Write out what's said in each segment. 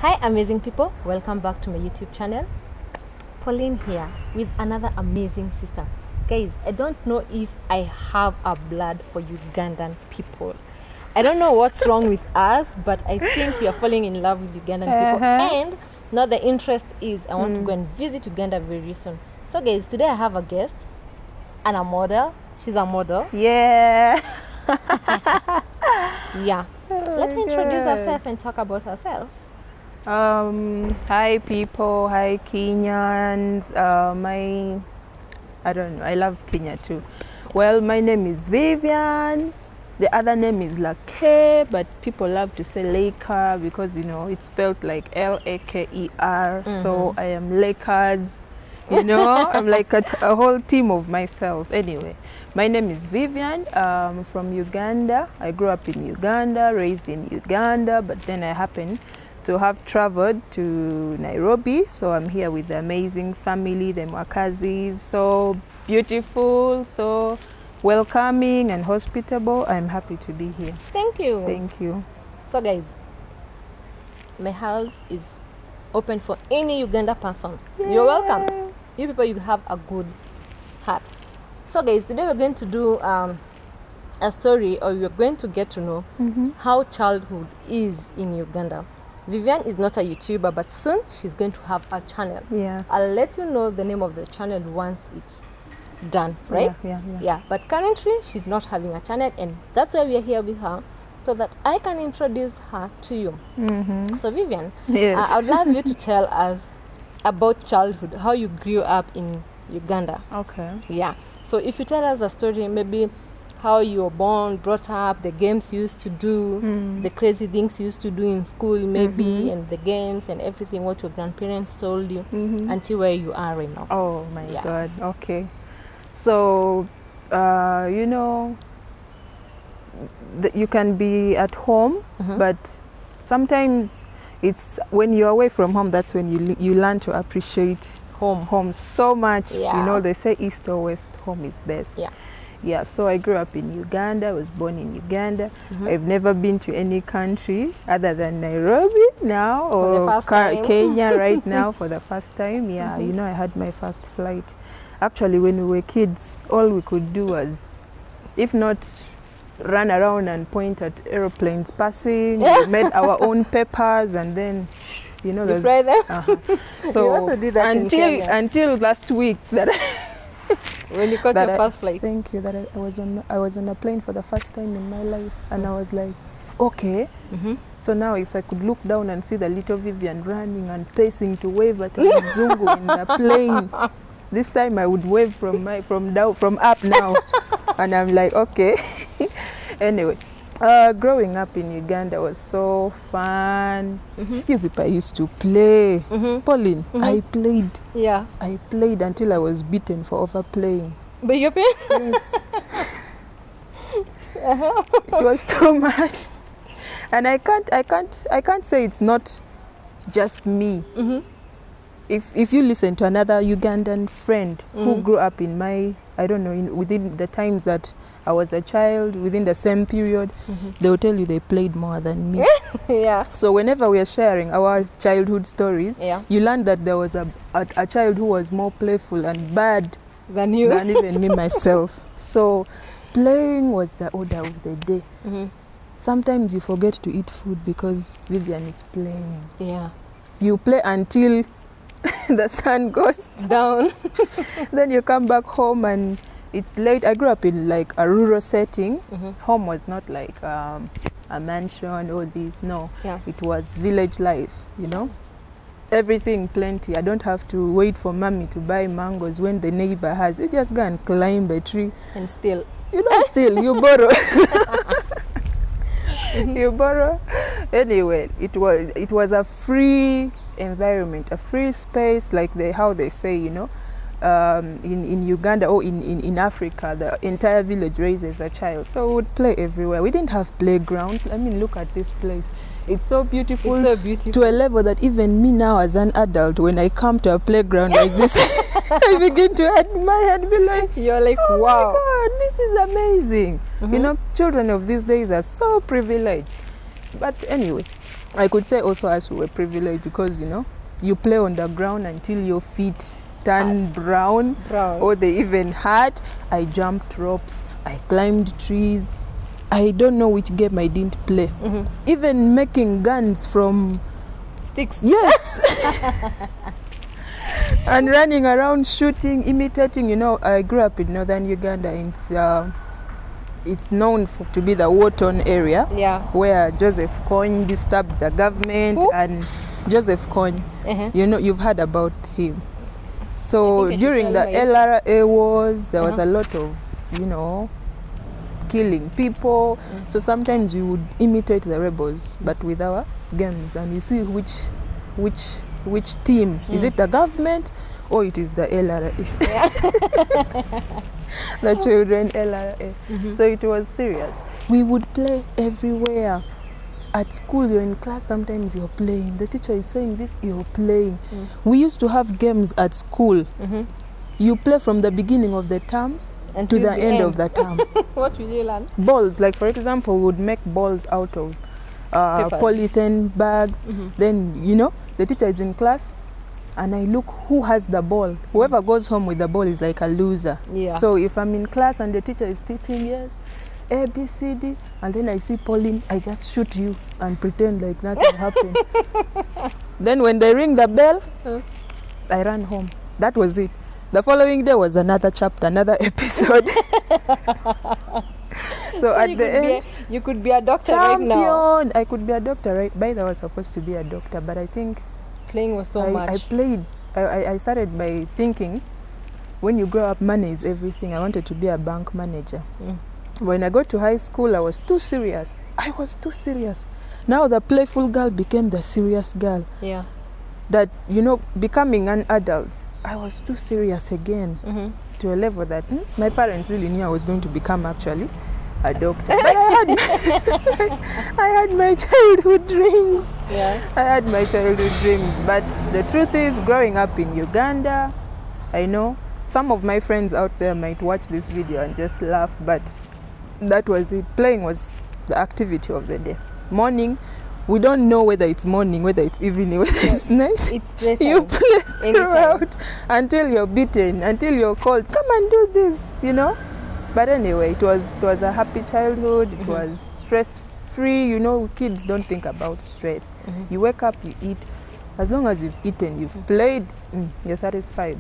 Hi amazing people, welcome back to my YouTube channel. Pauline here with another amazing sister. Guys, I don't know if I have a blood for Ugandan people. I don't know what's wrong with us, but I think we are falling in love with Ugandan people. And now the interest is I want to go and visit Uganda very soon. So guys, today I have a guest and a model. She's a model. Yeah. Yeah. Let her introduce herself and talk about herself. Hi people, hi Kenyans. I don't know, I love Kenya too. Well, my name is Vivian. The other name is Laker, but people love to say Laker because it's spelled like Laker. So I am Lakers. I'm like a whole team of myself. Anyway, my name is Vivian. I'm from Uganda. I grew up in Uganda, raised in Uganda, but then I happened to have traveled to Nairobi. So I'm here with the amazing family, the Mwakazis. So beautiful, so welcoming and hospitable. I'm happy to be here. Thank you. Thank you. So guys, my house is open for any Uganda person. Yay. You're welcome. You people, you have a good heart. So guys, today we're going to do a story, or we're going to get to know how childhood is in Uganda. Vivian is not a YouTuber, but soon she's going to have a channel. Yeah. I'll let you know the name of the channel once it's done, right? Yeah. But currently she's not having a channel, and that's why we are here with her, so that I can introduce her to you. So Vivian, Yes. I would love you to tell us about childhood, how you grew up in Uganda. Okay. Yeah. So if you tell us a story, maybe how you were born, brought up, the games you used to do, the crazy things you used to do in school maybe, and the games and everything, what your grandparents told you, until where you are right now. Oh my God. Okay. So, you can be at home, but sometimes it's when you're away from home, that's when you learn to appreciate home so much. Yeah. They say east or west, home is best. Yeah, so I grew up in Uganda. I was born in Uganda. I've never been to any country other than Nairobi now, or Kenya right now for the first time. Yeah, I had my first flight. Actually, when we were kids, all we could do was, if not run around and point at aeroplanes passing, we made our own papers, and then, there's... fry them? So you also do that until last week that when you caught your first flight. Thank you. That I was on a plane for the first time in my life, and I was like, okay. So now if I could look down and see the little Vivian running and pacing to wave at a Mzungu in the plane, this time I would wave from up now, and I'm like, okay. Anyway, growing up in Uganda was so fun. You people used to play. Pauline, I played. Yeah. I played until I was beaten for overplaying. But you're playing? Yes. It was too much, and I can't say it's not just me. If you listen to another Ugandan friend who grew up in within the times that I was a child, within the same period, they will tell you they played more than me. Yeah. So whenever we are sharing our childhood stories, you learn that there was a child who was more playful and bad than you, than even me myself. So playing was the order of the day. Sometimes you forget to eat food because Vivian is playing. Yeah. You play until the sun goes down. Then you come back home and it's late. I grew up in like a rural setting. Home was not like a mansion or this. No, it was village life. Everything plenty. I don't have to wait for mommy to buy mangoes when the neighbor has. You just go and climb a tree and steal. You don't steal, you borrow. You borrow. Anyway, it was a free environment, a free space, like how they say, in Uganda or in Africa, the entire village raises a child. So we would play everywhere. We didn't have playgrounds. I mean, look at this place. It's so beautiful. It's so beautiful. To a level that even me now as an adult, when I come to a playground like this, I begin to admire and be like, you're like, oh wow. my God, this is amazing. Children of these days are so privileged. But anyway, I could say also us we were privileged because, you know, you play on the ground until your feet turn brown, or they even hurt. I jumped ropes, I climbed trees. I don't know which game I didn't play. Even making guns from sticks. Yes. And running around shooting, imitating. You know, I grew up in northern Uganda. It's known to be the war-torn area, where Joseph Kony disturbed the government. Who? And Joseph Kony, you know, you've heard about him. So during the LRA wars, there was a lot of, you know, killing people. So sometimes we would imitate the rebels, but with our games, and you see which team is it, the government or it is the LRA. The children LRA. So it was serious. We would play everywhere. At school, you're in class, sometimes you're playing. The teacher is saying this, you're playing. We used to have games at school. You play from the beginning of the term to the end of the term. What will you learn? Balls, like for example, we would make balls out of polythene bags. Then, you know, the teacher is in class and I look who has the ball. Whoever goes home with the ball is like a loser. So if I'm in class and the teacher is teaching, yes, A, B, C, D, and then I see Pauline, I just shoot you and pretend like nothing happened. Then when they ring the bell, I run home. That was it. The following day was another chapter, another episode. So at the end, you could be a doctor champion. right now. I could be a doctor, right? By the way, I was supposed to be a doctor, but I think playing was so much. I played. I started by thinking, when you grow up, money is everything. I wanted to be a bank manager. When I got to high school, I was too serious. Now the playful girl became the serious girl. That, you know, becoming an adult, I was too serious again, to a level that my parents really knew I was going to become actually a doctor. But I had my childhood dreams. But the truth is, growing up in Uganda, I know some of my friends out there might watch this video and just laugh, but that was it. Playing was the activity of the day. Morning, we don't know whether it's morning, whether it's evening, whether it's night. It's playtime. You play throughout until you're beaten, until you're called, come and do this, you know. But anyway, it was a happy childhood. It was stress-free. You know, kids don't think about stress. You wake up, you eat. As long as you've eaten, you've played, you're satisfied.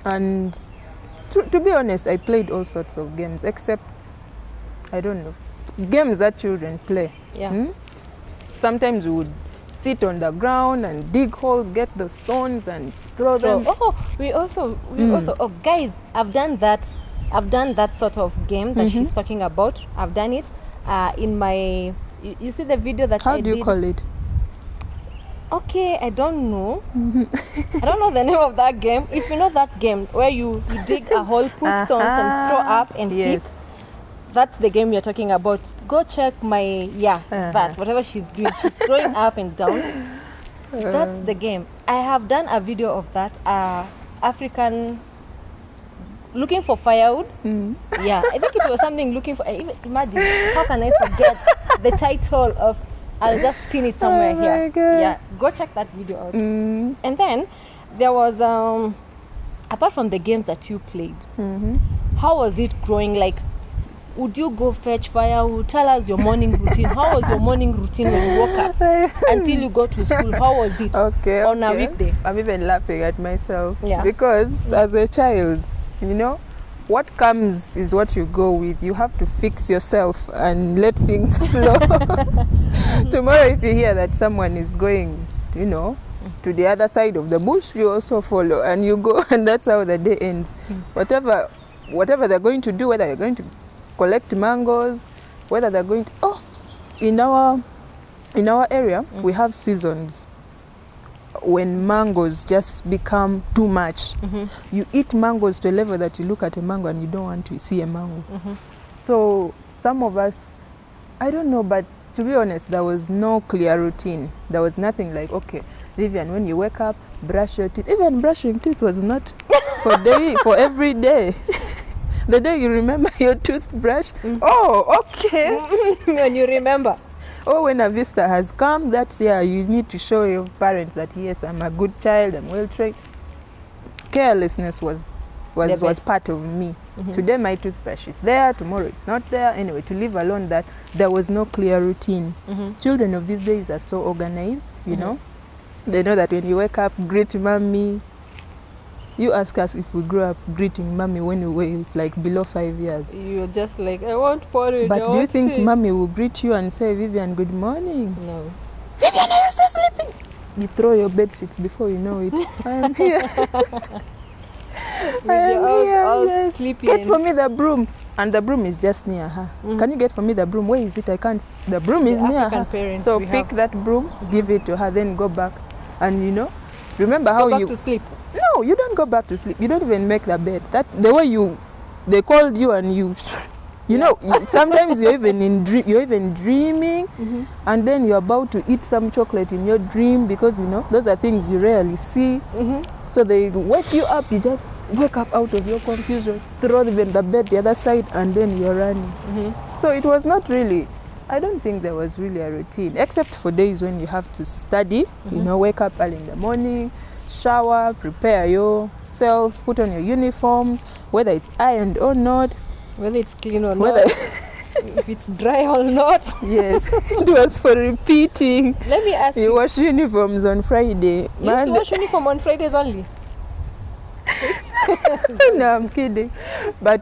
And to be honest, I played all sorts of games, except, I don't know, games that children play. Sometimes we would sit on the ground and dig holes, get the stones and throw them. We also, guys, I've done that sort of game that she's talking about. I've done it in my, you see the video that I did? How do you call it? Okay, I don't know. I don't know the name of that game. If you know that game where you dig a hole, put stones and throw up and pick, that's the game you're talking about. Go check my, that, whatever she's doing. She's throwing up and down. That's the game. I have done a video of that. African, looking for firewood. I think it was something looking for, imagine, how can I forget the title of, I'll just pin it somewhere here. God. Go check that video out. And then there was, apart from the games that you played, how was it growing? Like, would you go fetch firewood? Tell us your morning routine. How was your morning routine when you woke up until you go to school? How was it on a weekday? I'm even laughing at myself because as a child, you know, what comes is what you go with. You have to fix yourself and let things flow. Tomorrow, if you hear that someone is going, you know, to the other side of the bush, you also follow and you go, and that's how the day ends. Whatever they're going to do, whether you're going to collect mangoes, whether they're going to, in our area, we have seasons when mangoes just become too much. You eat mangoes to a level that you look at a mango and you don't want to see a mango. So some of us, I don't know, but to be honest, there was no clear routine. There was nothing like, okay, Vivian, when you wake up, brush your teeth. Even brushing teeth was not for every day. The day you remember your toothbrush, okay. When you remember. Or when a visitor has come, that's you need to show your parents that yes, I'm a good child, I'm well trained. Carelessness was part of me. Today my toothbrush is there, tomorrow it's not there. Anyway, to leave alone that there was no clear routine. Children of these days are so organized, you know. They know that when you wake up, greet mommy. You ask us if we grew up greeting mommy when we were like below 5 years. You're just like, I want porridge. But do you think mommy will greet you and say, Vivian, good morning? No. Vivian, are you still sleeping? You throw your bed sheets before you know it. I am here. I am here. Yes. Sleeping. Get for me the broom. And the broom is just near her. Can you get for me the broom? Where is it? I can't. The broom is near her. So pick that broom, give it to her, then go back. And you know, remember how go back to sleep. No, you don't go back to sleep. You don't even make the bed. That the way they called you and you know, sometimes you're even dreaming, and then you're about to eat some chocolate in your dream because you know those are things you rarely see. So they wake you up. You just wake up out of your confusion, throw them in the bed the other side, and then you're running. So it was not really. I don't think there was really a routine, except for days when you have to study. You know, wake up early in the morning, shower, prepare yourself, put on your uniforms, whether it's ironed or not, whether it's clean or not, if it's dry or not. Yes, it was for repeating. Let me ask you. You wash uniforms on Friday. You used to wash uniform on Fridays only? No, I'm kidding. But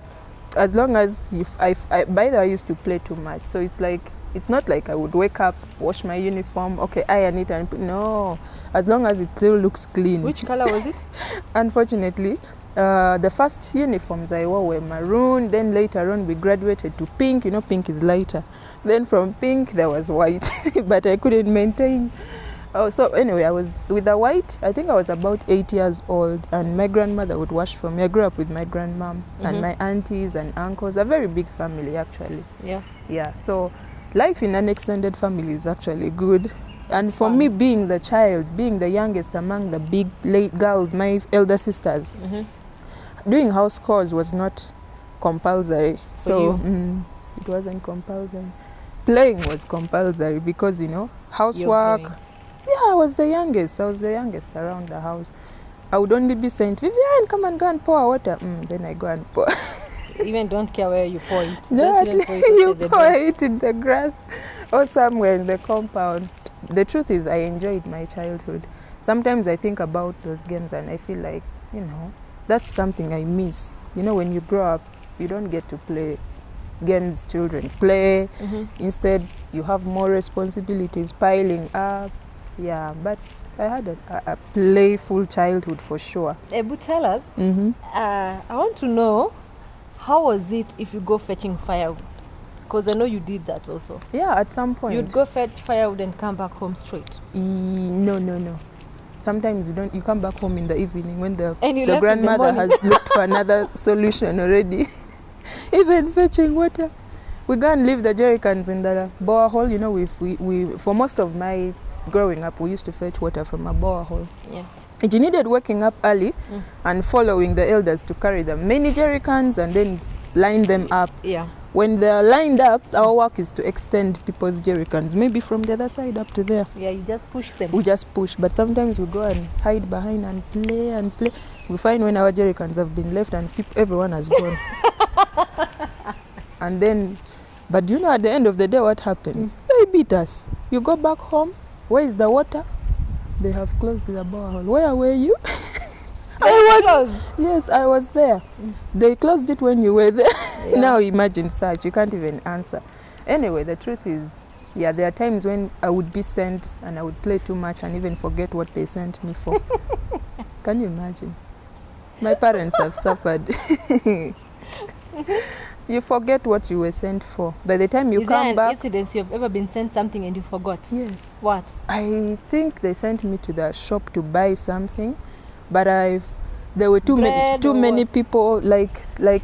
as long as by the way, I used to play too much, so it's not like I would wake up, wash my uniform, okay, iron it and no. As long as it still looks clean. Which color was it? Unfortunately, the first uniforms I wore were maroon. Then later on we graduated to pink. You know, pink is lighter. Then from pink there was white, but I couldn't maintain. Oh, so anyway, I was with the white. I think I was about 8 years old, and my grandmother would wash for me. I grew up with my grandmom and my aunties and uncles. A very big family, actually. Yeah. So life in an extended family is actually good. And for me, being the child, being the youngest among the big late girls, my elder sisters, doing house chores was not compulsory. So it wasn't compulsory. Playing was compulsory because, you know, housework. Yeah, I was the youngest. I was the youngest around the house. I would only be saying, Vivian, come and go and pour water. Then I go and pour. Even don't care where you pour it. No, you pour it in the grass or somewhere in the compound. The truth is, I enjoyed my childhood. Sometimes I think about those games and I feel like, you know, that's something I miss. You know, when you grow up, you don't get to play games children play. Instead, you have more responsibilities piling up. Yeah, but I had a playful childhood for sure. Ebu, tell us, I want to know, how was it if you go fetching firewood? Because I know you did that also. Yeah, at some point. You'd go fetch firewood and come back home straight? No. Sometimes you come back home in the evening when the the grandmother has looked for another solution already. Even fetching water. We go and leave the jerry cans in the borehole. You know, we for most of my growing up, we used to fetch water from a borehole. Yeah. It needed waking up early and following the elders to carry the many jerry cans and then line them up. Yeah. When they're lined up, our work is to extend people's jerry cans, maybe from the other side up to there. Yeah, you just push them. We just push, but sometimes we go and hide behind and play. We find when our jerry cans have been left and everyone has gone. And then, but you know, at the end of the day, what happens? They beat us. You go back home. Where is the water? They have closed the borehole. Where were you? Yes, I was there. They closed it when you were there. Yeah. Now imagine such. You can't even answer. Anyway, the truth is, yeah, there are times when I would be sent and I would play too much and even forget what they sent me for. Can you imagine? My parents have suffered. You forget what you were sent for. By the time you come back... Is there an incident you've ever been sent something and you forgot? Yes. What? I think they sent me to the shop to buy something, but there were too many people. Like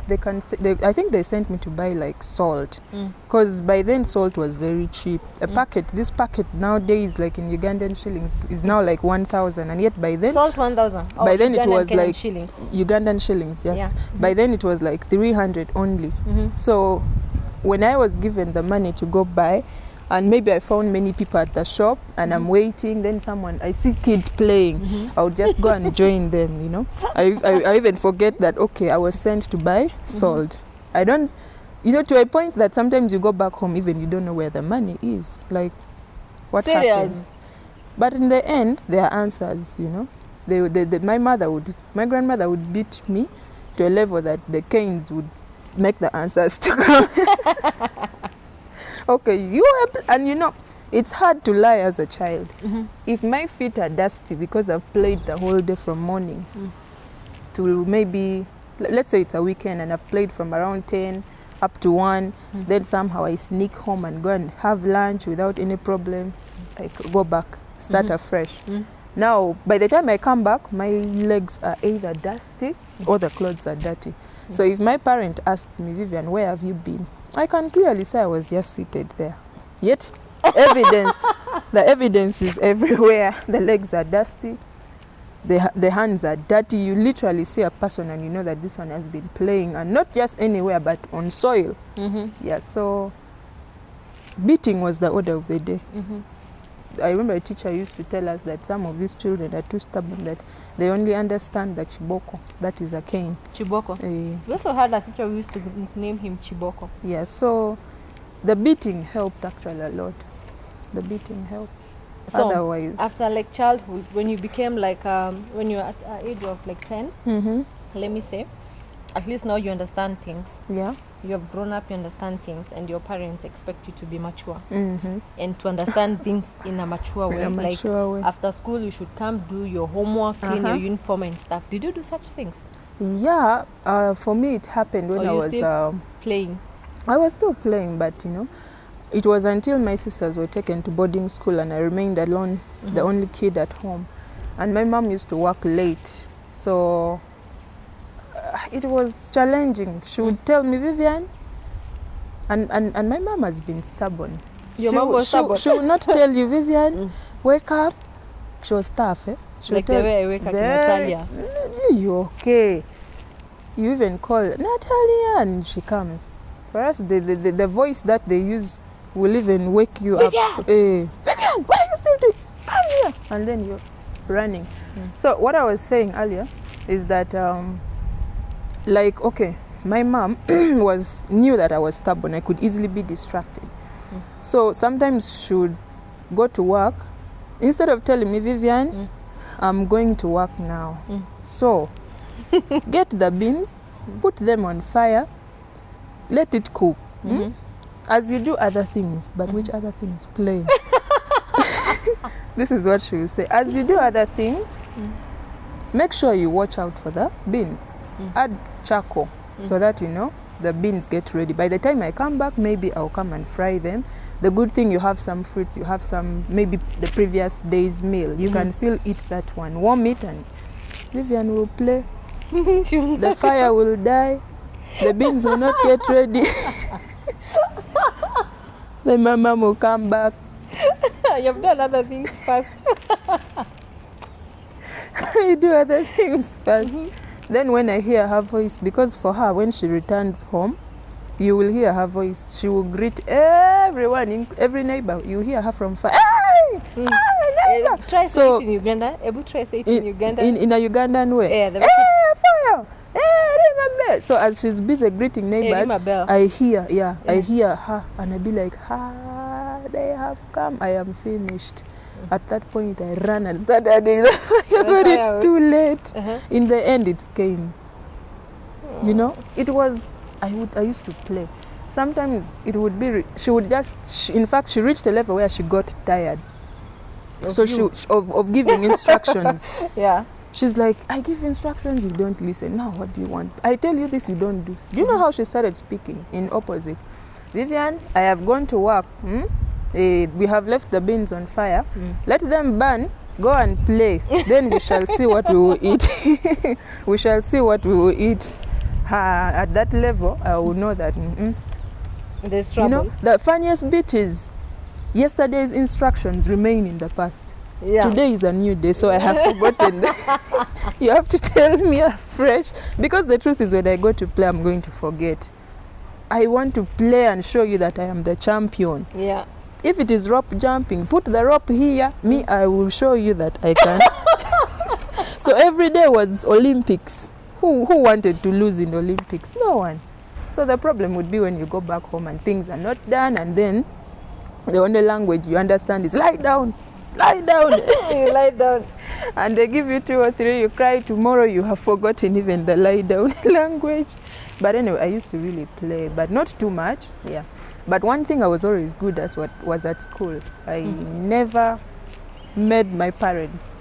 they can. I think they sent me to buy like salt, because by then salt was very cheap. This packet nowadays, like in Ugandan shillings, is now like 1,000, and yet by then salt 1,000. By then it was like shillings. Ugandan shillings. Yes. Yeah. By then it was like 300 only. So when I was given the money to go buy, and maybe I found many people at the shop and I'm waiting, then I see kids playing, I would just go and join them, you know. I even forget that, okay, I was sent to buy salt. I don't, you know, to a point that sometimes you go back home, even you don't know where the money is. Like, what happened? But in the end, there are answers, you know. My grandmother would beat me to a level that the canes would make the answers to come. Okay, and you know, it's hard to lie as a child. If my feet are dusty because I've played the whole day from morning to maybe, let's say it's a weekend and I've played from around 10 up to 1, then somehow I sneak home and go and have lunch without any problem. I go back, start afresh. Now, by the time I come back, my legs are either dusty or the clothes are dirty. So if my parent asked me, Vivian, where have you been? I can clearly say I was just seated there. Yet, the evidence is everywhere. The legs are dusty. The hands are dirty. You literally see a person and you know that this one has been playing, and not just anywhere, but on soil. Yeah, so beating was the order of the day. I remember a teacher used to tell us that some of these children are too stubborn, that they only understand the chiboko, that is a cane. Chiboko. We also had a teacher who used to name him Chiboko. Yeah, so the beating helped actually a lot. The beating helped. So otherwise, after like childhood, when you became like, when you're at the age of like 10, let me say, at least now you understand things. Yeah. You have grown up, you understand things, and your parents expect you to be mature and to understand things in a mature way. Like after school, you should come do your homework, clean your uniform and stuff. Did you do such things? Yeah, for me it happened when I was playing. I was still playing, but you know, it was until my sisters were taken to boarding school and I remained alone, the only kid at home. And my mom used to work late, so it was challenging. She would tell me, Vivian, and my mom has been stubborn. Your mom was stubborn? She will not tell you, Vivian, wake up. She was tough, eh? Like the way I wake up, Natalia. You okay? You even call Natalia and she comes. For us, the voice that they use will even wake you up. Vivian, what are you still doing? Come here. And then you're running. So what I was saying earlier is that like, okay, my mom knew that I was stubborn. I could easily be distracted. So sometimes she would go to work. Instead of telling me, Vivian, I'm going to work now. So get the beans, put them on fire, let it cook. As you do other things. But which other things? Play. This is what she will say. As you do other things, make sure you watch out for the beans. Add charcoal so that, you know, the beans get ready. By the time I come back, maybe I'll come and fry them. The good thing, you have some fruits, you have some, maybe the previous day's meal. You can still eat that one. Warm it and Vivian will play. The fire will die. The beans will not get ready. Then my mom will come back. You've done other things first. You do other things first. Then when I hear her voice, because for her, when she returns home, you will hear her voice. She will greet everyone, every neighbor. You hear her from far. Hey! Neighbor! Try say it in Uganda. Try say it in Uganda. In a Ugandan way. Yeah, fire! Remember. So as she's busy greeting neighbors, I hear her, and I be like, they have come. I am finished. At that point, I ran and started adding the fire, but it's too late. In the end, it came. You know, it was. I used to play. Sometimes it would be. She would just. In fact, she reached a level where she got tired. Of giving instructions. Yeah. She's like, I give instructions, you don't listen. Now, what do you want? I tell you this, you don't do. Do you know how she started speaking in opposite? Vivian, I have gone to work. We have left the beans on fire. Let them burn. Go and play. Then we shall see what we will eat. We shall see what we will eat. At that level, I will know that there's trouble. You know, the funniest bit is yesterday's instructions remain in the past. Yeah. Today is a new day, so I have forgotten. You have to tell me afresh. Because the truth is, when I go to play, I'm going to forget. I want to play and show you that I am the champion. Yeah. If it is rope jumping, put the rope here. Me, I will show you that I can. So every day was Olympics. Who wanted to lose in Olympics? No one. So the problem would be when you go back home and things are not done, and then the only language you understand is lie down, lie down. You lie down. And they give you 2 or 3, you cry, tomorrow you have forgotten even the lie down language. But anyway, I used to really play, but not too much, yeah. But one thing I was always good at was at school. I never made my parents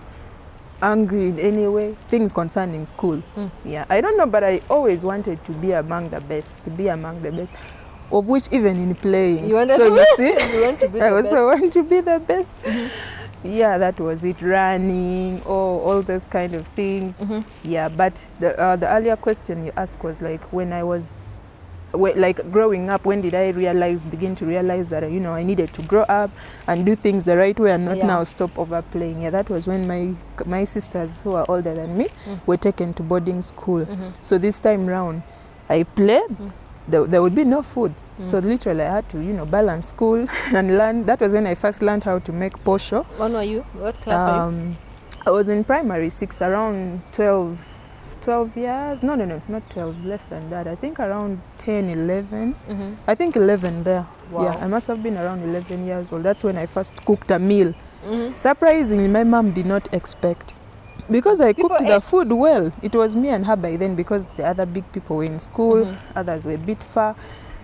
angry in any way, things concerning school. Yeah, I don't know, but I always wanted to be among the best, of which even in playing. You wanted so to, you see, you want to be I the also best. want to be the best. Yeah, that was it, running, all those kind of things. Yeah, but the earlier question you asked was like when I was like growing up, when did I begin to realize that, you know, I needed to grow up and do things the right way and not now stop overplaying. Yeah, that was when my sisters who are older than me were taken to boarding school. So this time round, I played. There would be no food. So literally I had to, you know, balance school and learn. That was when I first learned how to make posho. When were you? What class were you? I was in primary 6, around 12 years. No, not 12, less than that. I think around 10, 11. I think 11 there. Wow. Yeah, I must have been around 11 years old. That's when I first cooked a meal. Surprisingly, my mom did not expect. Because I cooked the food well. It was me and her by then, because the other big people were in school, others were a bit far.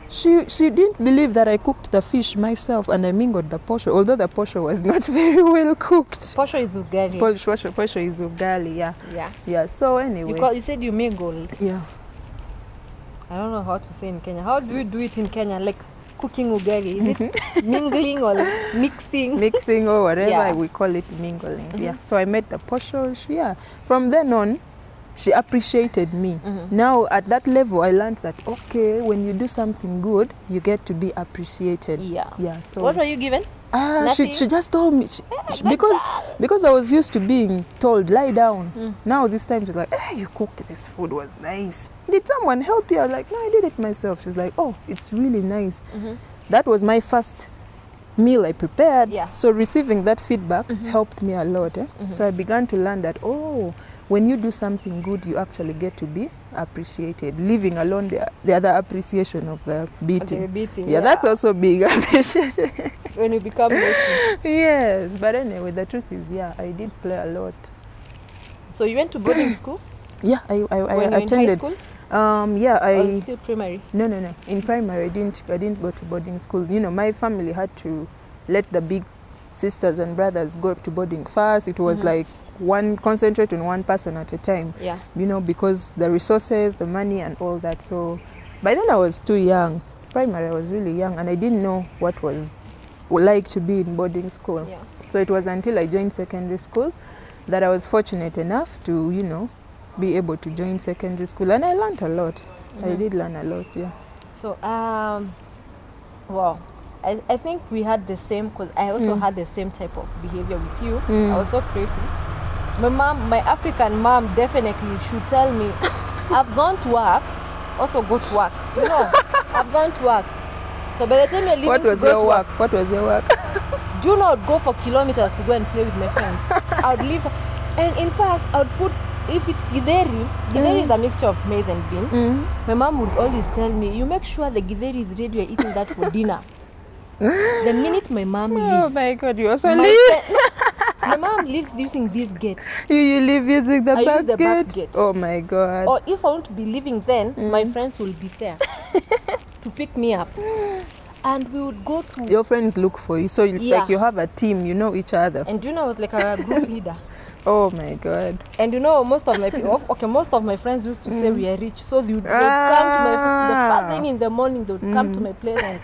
She didn't believe that I cooked the fish myself and I mingled the posho, although the posho was not very well cooked. Posho is ugali. Posho is ugali, yeah. Yeah, so anyway. You said you mingled. Yeah. I don't know how to say in Kenya. How do we do it in Kenya? Like cooking ugali? Is it mingling or like mixing? Mixing or whatever we call it, mingling. Yeah. So I made the posho. From then on, she appreciated me. Now at that level, I learned that, okay, when you do something good, you get to be appreciated. Yeah. So what were you given? She just told me, because I was used to being told, lie down. Now this time she's like, hey, you cooked this food, was nice. Did someone help you? I'm like, no, I did it myself. She's like, oh, it's really nice. That was my first meal I prepared. So receiving that feedback helped me a lot. So I began to learn that, when you do something good, you actually get to be appreciated, leaving alone the other appreciation of the beating. Yeah, that's also big appreciation. When you become naughty. Yes, but anyway, the truth is, I did play a lot. So you went to boarding school? Yeah, I when attended. You in high school? Or still primary? No. In primary, I didn't go to boarding school. You know, my family had to let the big sisters and brothers go to boarding first. It was like concentrate on one person at a time. Yeah. You know, because the resources, the money, and all that. So by then I was too young. Primary, I was really young, and I didn't know what was like to be in boarding school. Yeah. So it was until I joined secondary school that I was fortunate enough to, you know, be able to join secondary school, and I learned a lot. I did learn a lot. Yeah. So wow. I think we had the same, because I also had the same type of behavior with you. I was so playful. My African mom definitely should tell me, I've gone to work, also go to work. You know, I've gone to work. So by the time you're leaving What was your work? What was your work? Do you not go for kilometers to go and play with my friends? I would leave, and in fact, I would put, if it's githeri is a mixture of maize and beans. My mom would always tell me, you make sure the githeri is ready, you're eating that for dinner. The minute my mom leaves. Oh my God, you also leave? My mom lives using this gate. You live using the back use the back gate. Oh my God. Or if I won't be leaving then, my friends will be there to pick me up. And we would go to... Your friends look for you. So it's like you have a team, you know each other. And you know, I was like a group leader. Oh my God. And you know, most of my friends used to say we are rich. So they would come to my... The first thing in the morning, they would come to my place and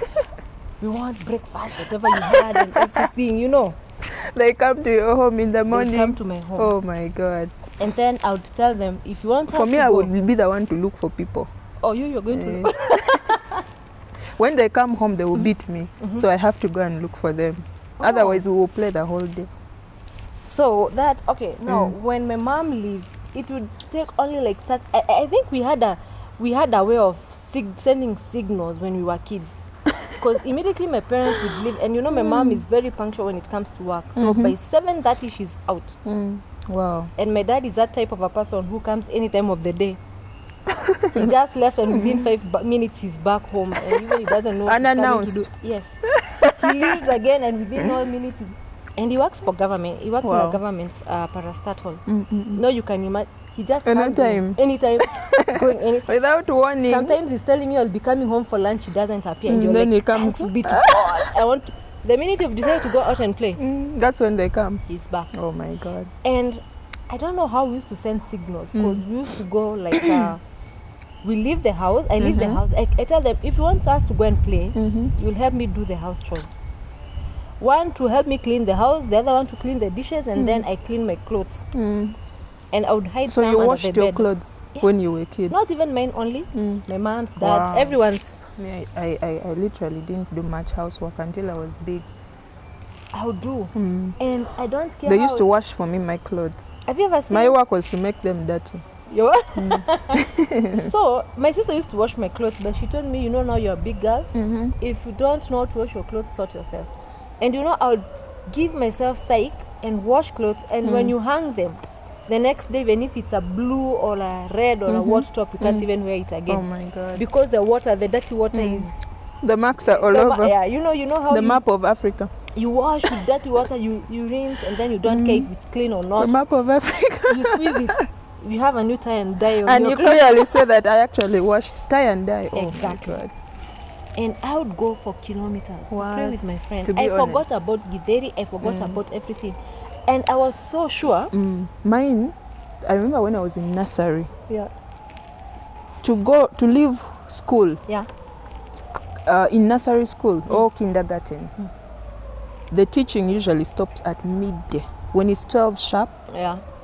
we want breakfast, whatever you had and everything, you know. They come to your home in the morning. They come to my home. Oh my God. And then I would tell them, if you want for me, I would be the one to look for people. Oh, you're going to look. When they come home, they will beat me. So I have to go and look for them. Otherwise, we will play the whole day. So that, now, when my mom leaves, it would take only like that. I think we had a way of sending signals when we were kids. because immediately my parents would leave, and you know my mom is very punctual when it comes to work. So by 7:30 she's out. Wow. And my dad is that type of a person who comes any time of the day. He just left, and within 5 minutes he's back home, and even he doesn't know what he's coming to do. Yes. He leaves again, and within 1 minute and he works for government. He works in a government parastatal. No, you can imagine. He just anytime going anytime without warning. Sometimes he's telling you I'll be coming home for lunch. He doesn't appear, and you're then like, he comes. I want to, the minute you've decided to go out and play, that's when they come. He's back. Oh my God. And I don't know how we used to send signals, because we used to go like we leave the house. I leave the house. I tell them, if you want us to go and play, you'll help me do the house chores. One to help me clean the house, the other one to clean the dishes, and then I clean my clothes. And I would hide so some you under washed the your bed. clothes when you were a kid? Not even mine only. My mom's, dad's, Wow. everyone's. Yeah, I literally didn't do much housework until I was big. I would do. And I don't care. They used to wash for me my clothes. Have you ever seen? My work was to make them dirty. So my sister used to wash my clothes, but she told me, you know, now you're a big girl. If you don't know how to wash your clothes, sort yourself. And you know, I would give myself psych and wash clothes, and when you hang them, the next day, even if it's a blue or a red or a white top, you can't even wear it again. Oh my God! Because the dirty water is. The marks are all over. Yeah, you know how the map of Africa. You wash with dirty water, you rinse, and then you don't care if it's clean or not. The map of Africa. You squeeze it. You have a new tie and dye on and your you clothes. clearly say that I actually washed tie and dye. Oh exactly. My God. And I would go for kilometers to play with my friends. I forgot about Githeri. I forgot about everything. And I was so sure. Mine, I remember when I was in nursery. Yeah. To leave school. Yeah. In nursery school or kindergarten, the teaching usually stops at midday. When it's 12 sharp,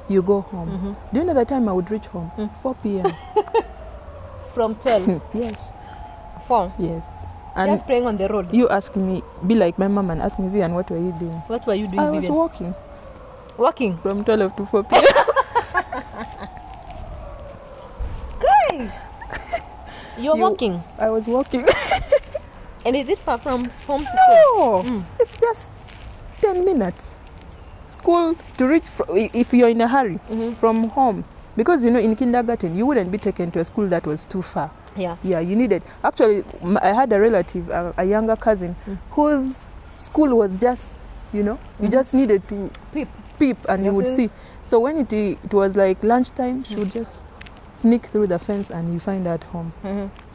you go home. Do you know the time I would reach home? 4 p.m. From 12? Yes. 4? Yes. And just playing on the road? You ask me, be like my mom and ask me, Vivian, what were you doing? What were you doing, I was walking. Walking? From 12 to 4 p.m. Guys! You're walking? I was walking. And is it far from home to school? No, it's just 10 minutes. School to reach, if you're in a hurry, from home. Because, you know, in kindergarten, you wouldn't be taken to a school that was too far. Yeah. Yeah, you needed. Actually, I had a relative, a younger cousin, whose school was just, you know, you just needed to peep and you would see. So when it was like lunchtime, she would just sneak through the fence and you find her at home.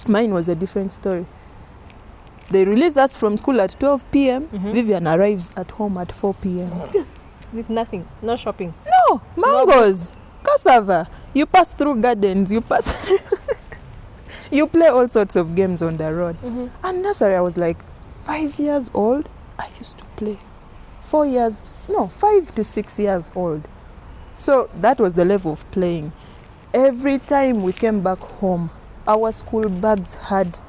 Mine was a different story. They release us from school at 12 p.m. Vivian arrives at home at 4 p.m. With nothing, no shopping. No, mangoes, cassava. You pass through gardens, you pass... You play all sorts of games on the road. And nursery, I was like 5 years old. I used to play. 5 to 6 years old. So that was the level of playing. Every time we came back home, our school bags had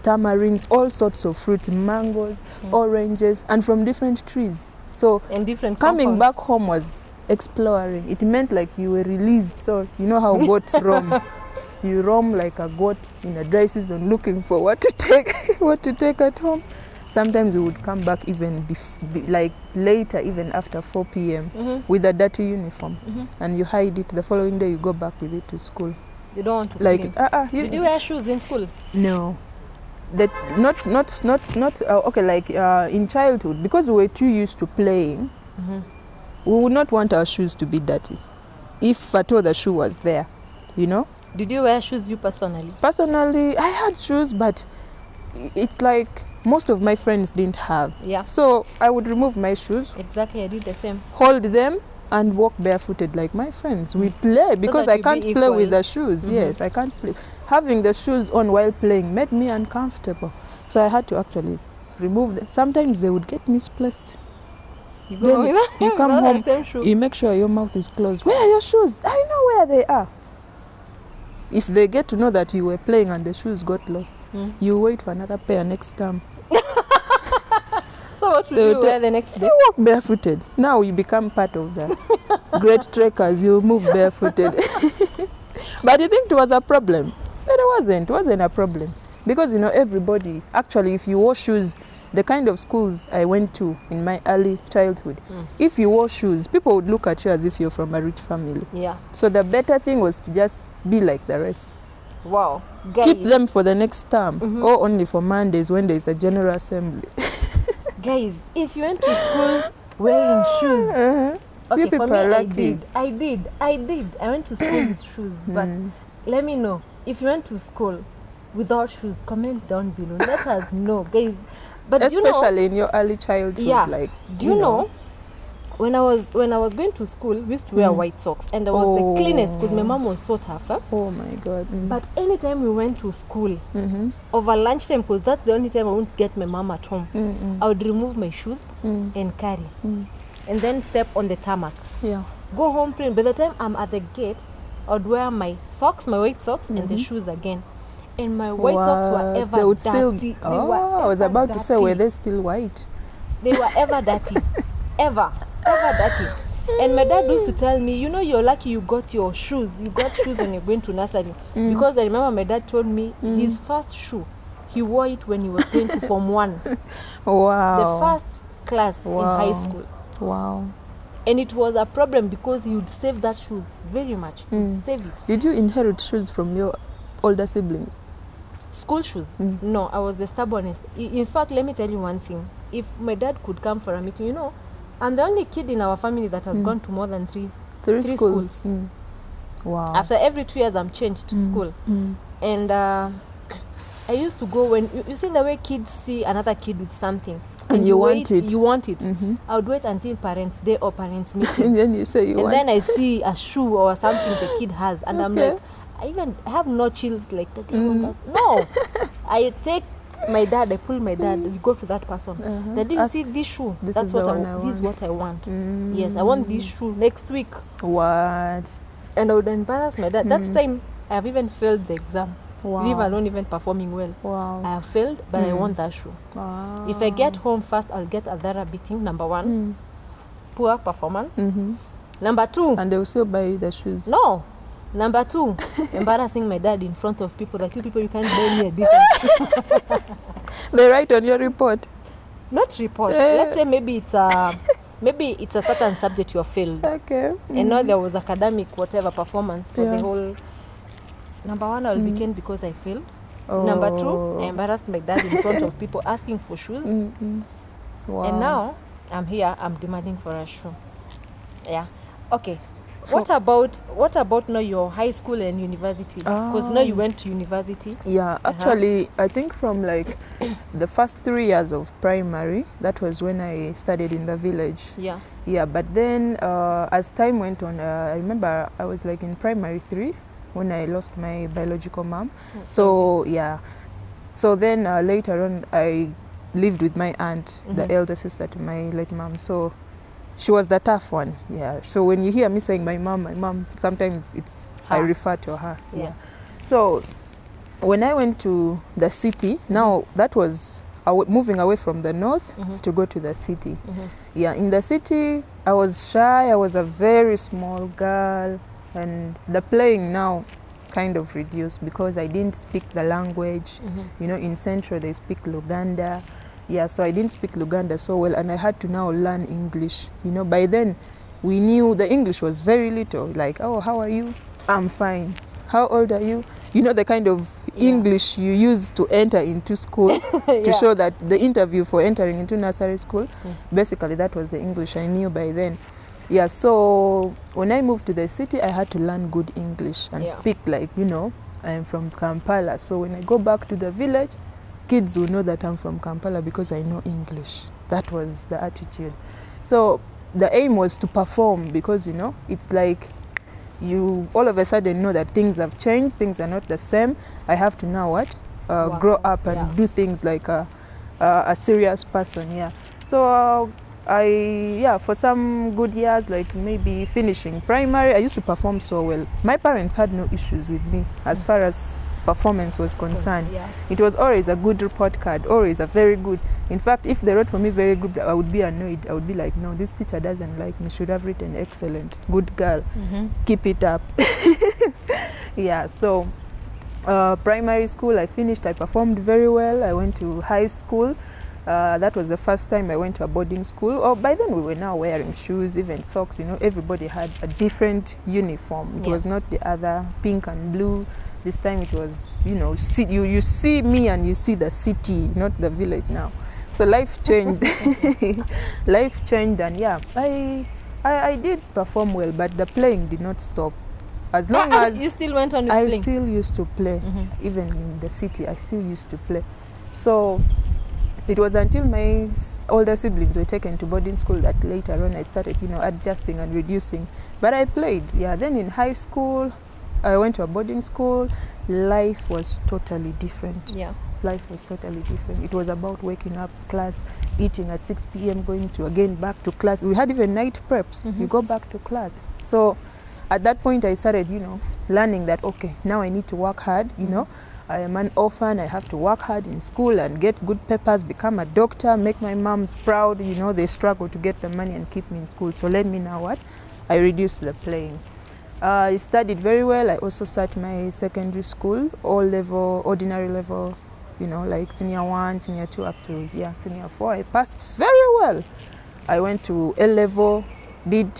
tamarinds, all sorts of fruits, mangoes, oranges, and from different trees. So and different coming back home was exploring. It meant like you were released. So you know how goats roam. You roam like a goat in a dry season looking for what to take at home. Sometimes we would come back even like later, even after 4 p.m. With a dirty uniform, and you hide it. The following day, you go back with it to school. You don't want to like clean. Did you wear shoes in school? No, that not okay. Like in childhood, because we were too used to playing, we would not want our shoes to be dirty, if at all the shoe was there, you know. Did you wear shoes, you personally? Personally, I had shoes, but it's like most of my friends didn't have. Yeah. So I would remove my shoes. Exactly, I did the same. Hold them and walk barefooted like my friends. We play because I can't play with the shoes. Yes, I can't play. Having the shoes on while playing made me uncomfortable. So I had to actually remove them. Sometimes they would get misplaced. You go with them? You come home, you make sure your mouth is closed. Where are your shoes? I know where they are. If they get to know that you were playing and the shoes got lost, you wait for another pair next time. So what would you wear the next day? You walk barefooted. Now you become part of the great trekkers. You move barefooted. But you think it was a problem? But it wasn't. It wasn't a problem. because everybody, actually, if you wore shoes, the kind of schools I went to in my early childhood, if you wore shoes, people would look at you as if you're from a rich family. Yeah. So the better thing was to just be like the rest. Wow. Guys, keep them for the next term, or only for Mondays when there's a general assembly. Guys, if you went to school wearing shoes, okay, for me, I did. I went to school with shoes, but let me know if you went to school without shoes. Comment down below. Let us know, guys. But especially in your early childhood, like, do you know? When I was going to school, we used to wear white socks, and I was the cleanest because my mom was so tough. Huh? Oh my God! But anytime we went to school, over lunchtime, because that's the only time I wouldn't get my mom at home, I would remove my shoes and carry, and then step on the tarmac. Yeah. Go home clean. By the time I'm at the gate, I would wear my socks, my white socks, and the shoes again. And my white socks were ever they would dirty. I was about to say, were they still white? They were ever dirty. Ever dirty. And my dad used to tell me, you're lucky you got shoes when you're going to nursery. Because I remember my dad told me his first shoe, he wore it when he was going to Form 1. Wow. The first class in high school. Wow. And it was a problem because he would save that shoes very much. Save it. Did you inherit shoes from your older siblings? School shoes? No, I was the stubbornest. In fact, let me tell you one thing. If my dad could come for a meeting, I'm the only kid in our family that has gone to more than three schools. Wow. After every 2 years, I'm changed to school. And I used to go when, you see the way kids see another kid with something. And you want it. You want it. I would wait until parents' day or parents' meeting. And then you say you want it. And then I see a shoe or something the kid has. And I'm like, I have no chills like that. No. I take my dad, I pull my dad, we go to that person. Daddy, you see this shoe? This is what I want. Yes, I want this shoe next week. What? And I would embarrass my dad. That time, I have even failed the exam. Wow. Leave alone even performing well. Wow. I have failed, but I want that shoe. Wow. If I get home first, I'll get a Zara beating, number 1. Poor performance. Number 2. And they will still buy you the shoes. No. Number 2, embarrassing my dad in front of people. Like, you people, you can't buy me a different. They write on your report. Not report. Let's say maybe it's a certain subject you have failed. Okay. And now there was academic whatever performance for the whole. Number 1, I'll be canned because I failed. Number 2, I embarrassed my dad in front of people asking for shoes. Wow. And now I'm here. I'm demanding for a shoe. Yeah. Okay. What about now your high school and university? Because now you went to university. Yeah, actually, I think from like the first 3 years of primary, that was when I studied in the village. Yeah. Yeah, but then as time went on, I remember I was like in primary 3 when I lost my biological mom. So yeah, so then later on I lived with my aunt, the elder sister to my late mom. So she was the tough one, yeah. So when you hear me saying my mom, sometimes it's I refer to her. Yeah. So when I went to the city, now that was moving away from the north to go to the city. Yeah, in the city, I was shy. I was a very small girl, and the playing now kind of reduced because I didn't speak the language. In Central they speak Uganda. Yeah, so I didn't speak Uganda so well, and I had to now learn English. By then, we knew the English was very little. Like, oh, how are you? I'm fine. How old are you? The kind of English you use to enter into school to show that the interview for entering into nursery school. Basically, that was the English I knew by then. Yeah, so when I moved to the city, I had to learn good English and speak like, I'm from Kampala. So when I go back to the village, kids will know that I'm from Kampala because I know English. That was the attitude. So the aim was to perform because, it's like you all of a sudden know that things have changed, things are not the same. I have to now grow up and do things like a serious person, yeah. So for some good years, like maybe finishing primary, I used to perform so well. My parents had no issues with me as far as performance was concerned. It was always a good report card, always a very good. In fact, if they wrote for me very good, I would be annoyed. I would be like, no, this teacher doesn't like me. Should have written excellent, good girl, keep it up. Yeah, so Primary school, I finished. I performed very well. I went to high school. That was the first time I went to a boarding school. Oh, by then we were now wearing shoes, even socks. You know, everybody had a different uniform. It was not the other pink and blue. This time it was, you know, you see me and you see the city, not the village now. So life changed. Life changed, and yeah, I did perform well, but the playing did not stop. As long as you still went on with I playing. still used to play, even in the city, I still used to play. So it was until my older siblings were taken to boarding school that later on I started, you know, adjusting and reducing. But I played, yeah. Then in high school, I went to a boarding school. Life was totally different. Yeah. Life was totally different. It was about waking up, class, eating at 6 p.m., going to again back to class. We had even night preps. You go back to class. So at that point I started, you know, learning that, okay, now I need to work hard, you know. I am an orphan, I have to work hard in school and get good papers, become a doctor, make my moms proud. You know, they struggle to get the money and keep me in school. So let me now what? I reduced the playing. I studied very well. I also sat my secondary school, all level, ordinary level, you know, like senior 1, senior 2 up to, senior 4. I passed very well. I went to A level, did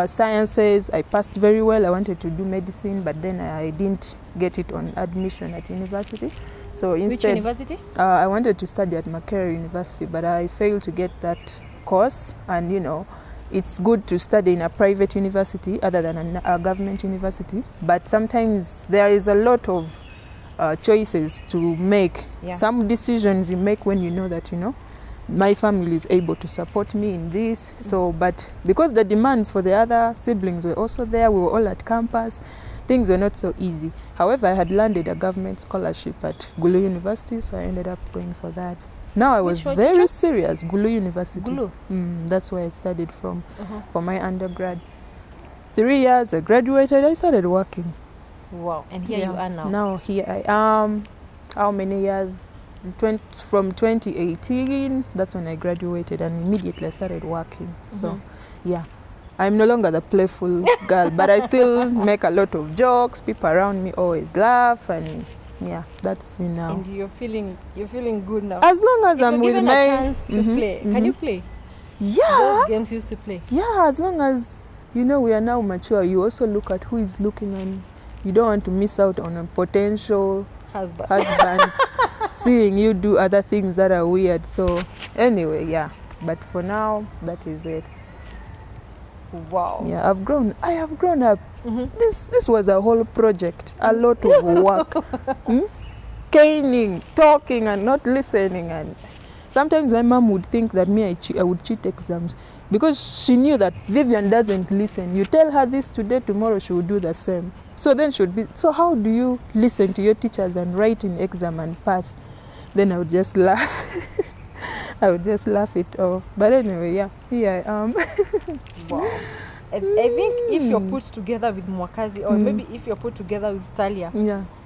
sciences. I passed very well. I wanted to do medicine, but then I didn't get it on admission at university. So instead, which university? I wanted to study at Makerere University, but I failed to get that course. And you know, it's good to study in a private university other than a government university, but sometimes there is a lot of choices to make. Some decisions you make when you know that, you know, my family is able to support me in this. So, but because the demands for the other siblings were also there, we were all at campus, things were not so easy. However, I had landed a government scholarship at Gulu University, so I ended up going for that. Now I was very serious. Gulu University. Gulu? That's where I studied from for my undergrad. 3 years, I graduated, I started working. Wow, and here you are now. Now here I am. How many years? From 2018, that's when I graduated, and immediately I started working. So yeah, I'm no longer the playful girl, but I still make a lot of jokes. People around me always laugh, and yeah, that's me now. And you're feeling good now. As long as if I'm you're with given my a chance to play, can you play? Yeah. Those games you used to play. Yeah, as long as, you know, we are now mature, you also look at who is looking, and you don't want to miss out on a potential husbands seeing you do other things that are weird. So anyway, yeah, but for now, that is it. Wow. Yeah, I have grown up. This was a whole project, a lot of work. Caning, talking and not listening. And sometimes my mom would think that I would cheat exams, because she knew that Vivian doesn't listen. You tell her this today, tomorrow she will do the same. So then she would be, so how do you listen to your teachers and write in exam and pass? Then I would just laugh. I would just laugh it off. But anyway, yeah, here I am. Wow. I think if you're put together with Mwakazi, or maybe if you're put together with Talia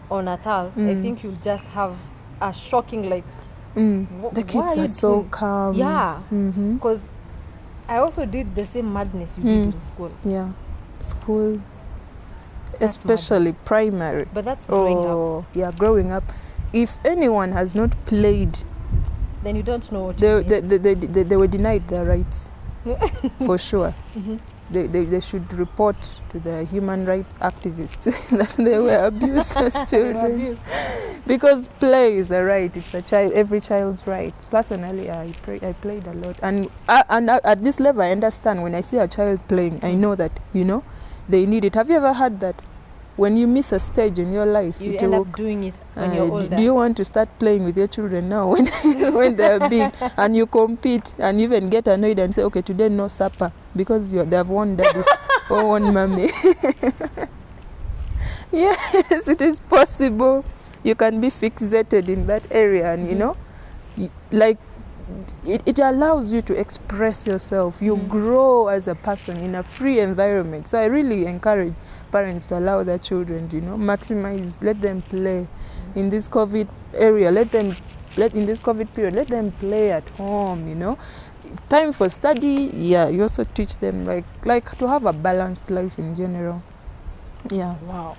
or Natal, I think you'll just have a shocking, like, the kids are so calm. Yeah, because I also did the same madness you did in school. Yeah, school, That's especially madness. Primary. But that's growing up. Yeah, growing up. If anyone has not played, then you don't know what they were denied their rights. For sure. They should report to the human rights activists that they were abused as children. Because play is a right. It's every child's right. Personally, I played a lot, and at this level, I understand. When I see a child playing, I know that, you know, they need it. Have you ever had that? When you miss a stage in your life, you end up doing it when you're older. Do you want to start playing with your children now when they're big, and you compete and even get annoyed and say, okay, today no supper because they have won daddy or won mommy? Yes, it is possible. You can be fixated in that area, and you know, like it allows you to express yourself. You grow as a person in a free environment. So I really encourage parents to allow their children, you know, maximize, let them play in this COVID area, in this COVID period, let them play at home, you know. Time for study, you also teach them like to have a balanced life in general. Yeah. Wow.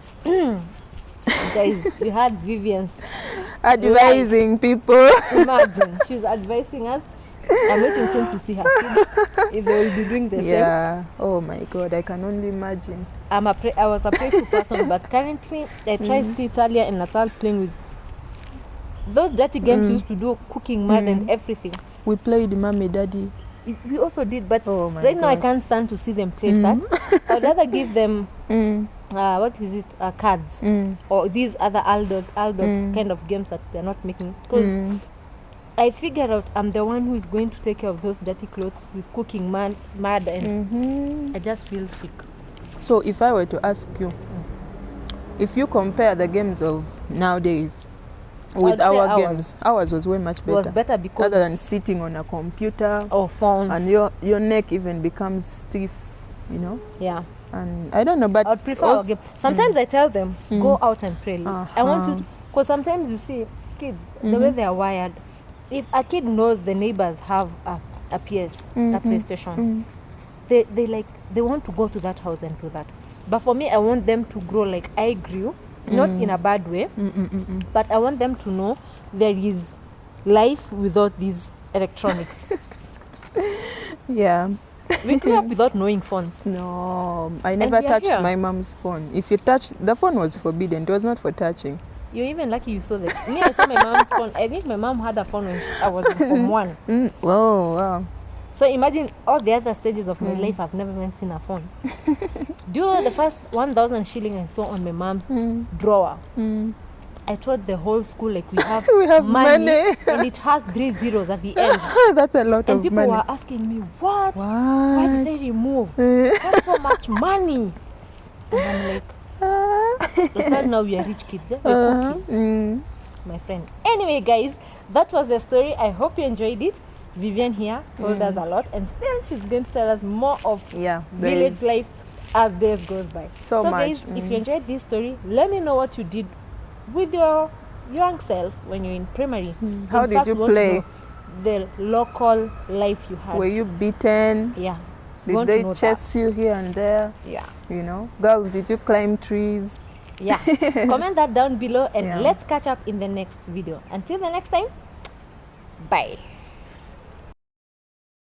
Guys, you had Vivian's advising people. Imagine, she's advising us. I'm waiting soon to see her kids if they will be doing the Yeah. Oh my God, I can only imagine. same. I was a playful person, but currently I tried to sit earlier and I started playing with those dirty games we used to do, cooking mud and everything. We played Mommy Daddy. We also did, but Oh my right now I God. can't stand to see them play such. I'd rather give them what is it, cards or these other adult kind of games that they're not making, because I figured out I'm the one who is going to take care of those dirty clothes with cooking mud and I just feel sick. So if I were to ask you, if you compare the games of nowadays with I'd say our ours. games, ours was way much better. It was better because Other than sitting on a computer or phones. and your neck even becomes stiff, you know. Yeah. And I don't know, but I would prefer our game. Sometimes I tell them, go out and play. I want you to, because sometimes you see kids, the way they are wired, if a kid knows the neighbors have a PS, a PlayStation, they want to go to that house and do that. But for me, I want them to grow like I grew, not in a bad way, but I want them to know there is life without these electronics. yeah. We grew up without knowing phones. No, I never we are touched here. my mom's phone. If you touch, the phone was forbidden. It was not for touching. You're even lucky you saw that. Me, I saw my mom's phone. I think my mom had a phone when I was in Form 1. Whoa, wow. So imagine all the other stages of my life, I've never even seen a phone. Do you know the first 1,000 shilling I saw on my mom's drawer? I told the whole school like we have money and it has 3 zeros at the end. That's a lot And of people money. were asking me, why did they remove? That's so much money. And I'm like, well, now we are rich kids, we're cool kids. My friend. Anyway, guys, that was the story. I hope you enjoyed it. Vivian here told us a lot, and still she's going to tell us more of village life as days goes by. So much. Guys, if you enjoyed this story, let me know what you did with your young self when you're in primary. How did you play? The local life you had. Were you beaten? Yeah. Did they chase you here and there? Yeah. You know, girls, did you climb trees? Yeah. Comment that down below and let's catch up in the next video. Until the next time, bye.